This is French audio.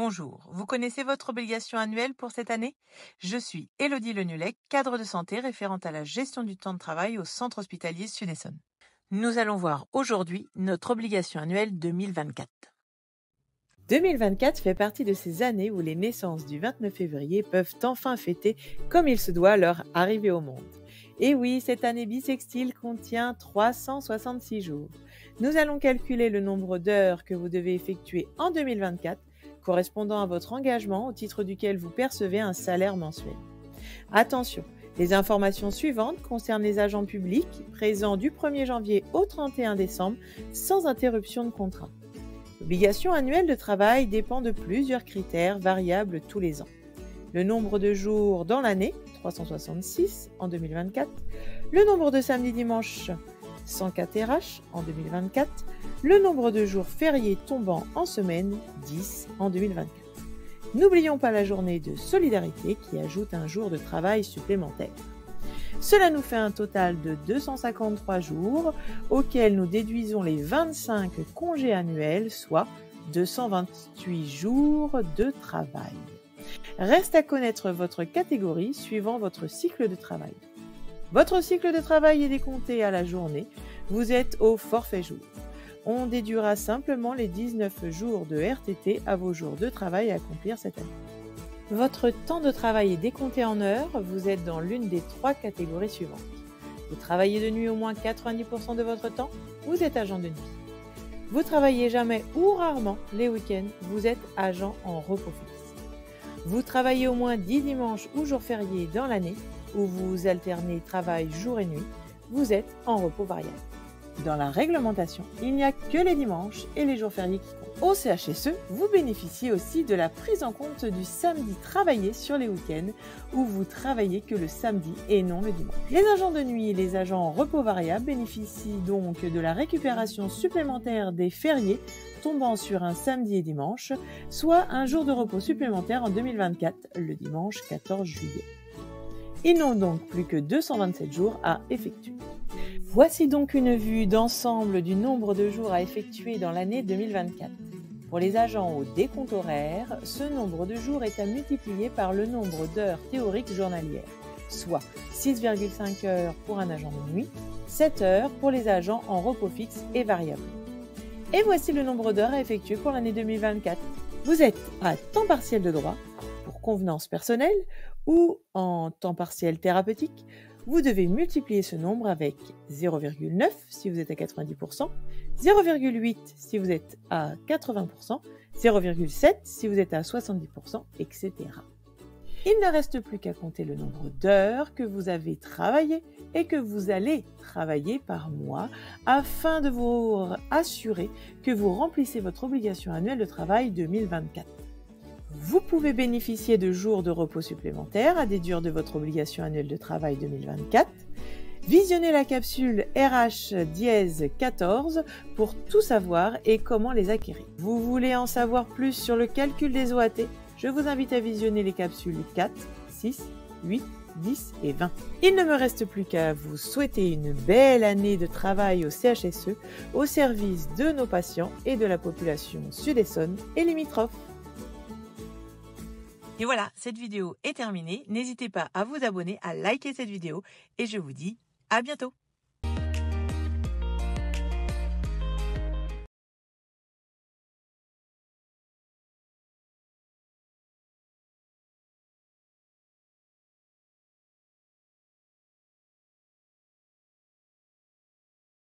Bonjour, vous connaissez votre obligation annuelle pour cette année? Je suis Élodie Lenulec, cadre de santé référente à la gestion du temps de travail au centre hospitalier Sud-Essonne. Nous allons voir aujourd'hui notre obligation annuelle 2024. 2024 fait partie de ces années où les naissances du 29 février peuvent enfin fêter comme il se doit leur arrivée au monde. Et oui, cette année bissextile contient 366 jours. Nous allons calculer le nombre d'heures que vous devez effectuer en 2024, correspondant à votre engagement au titre duquel vous percevez un salaire mensuel. Attention, les informations suivantes concernent les agents publics présents du 1er janvier au 31 décembre sans interruption de contrat. L'obligation annuelle de travail dépend de plusieurs critères variables tous les ans. Le nombre de jours dans l'année, 366 en 2024, le nombre de samedis-dimanches, 104 RH en 2024, le nombre de jours fériés tombant en semaine, 10 en 2024. N'oublions pas la journée de solidarité qui ajoute un jour de travail supplémentaire. Cela nous fait un total de 253 jours auxquels nous déduisons les 25 congés annuels, soit 228 jours de travail. Reste à connaître votre catégorie suivant votre cycle de travail. Votre cycle de travail est décompté à la journée, vous êtes au forfait jour. On déduira simplement les 19 jours de RTT à vos jours de travail à accomplir cette année. Votre temps de travail est décompté en heures, vous êtes dans l'une des 3 catégories suivantes. Vous travaillez de nuit au moins 90% de votre temps, vous êtes agent de nuit. Vous travaillez jamais ou rarement les week-ends, vous êtes agent en repos fixe. Vous travaillez au moins 10 dimanches ou jours fériés dans l'année, où vous alternez travail jour et nuit, vous êtes en repos variable. Dans la réglementation, il n'y a que les dimanches et les jours fériés qui comptent. Au CHSE, vous bénéficiez aussi de la prise en compte du samedi travaillé sur les week-ends, où vous travaillez que le samedi et non le dimanche. Les agents de nuit et les agents en repos variable bénéficient donc de la récupération supplémentaire des fériés tombant sur un samedi et dimanche, soit un jour de repos supplémentaire en 2024, le dimanche 14 juillet. Ils n'ont donc plus que 227 jours à effectuer. Voici donc une vue d'ensemble du nombre de jours à effectuer dans l'année 2024. Pour les agents au décompte horaire, ce nombre de jours est à multiplier par le nombre d'heures théoriques journalières, soit 6,5 heures pour un agent de nuit, 7 heures pour les agents en repos fixe et variable. Et voici le nombre d'heures à effectuer pour l'année 2024. Vous êtes à temps partiel de droit, pour convenance personnelle, ou en temps partiel thérapeutique. Vous devez multiplier ce nombre avec 0,9 si vous êtes à 90%, 0,8 si vous êtes à 80%, 0,7 si vous êtes à 70%, etc. Il ne reste plus qu'à compter le nombre d'heures que vous avez travaillé et que vous allez travailler par mois afin de vous assurer que vous remplissez votre obligation annuelle de travail 2024. Vous pouvez bénéficier de jours de repos supplémentaires à déduire de votre obligation annuelle de travail 2024. Visionnez la capsule RH-14 pour tout savoir et comment les acquérir. Vous voulez en savoir plus sur le calcul des OAT? Je vous invite à visionner les capsules 4, 6, 8, 10 et 20. Il ne me reste plus qu'à vous souhaiter une belle année de travail au CHSE, au service de nos patients et de la population Sud-Essonne et limitrophes. Et voilà, cette vidéo est terminée. N'hésitez pas à vous abonner, à liker cette vidéo et je vous dis à bientôt.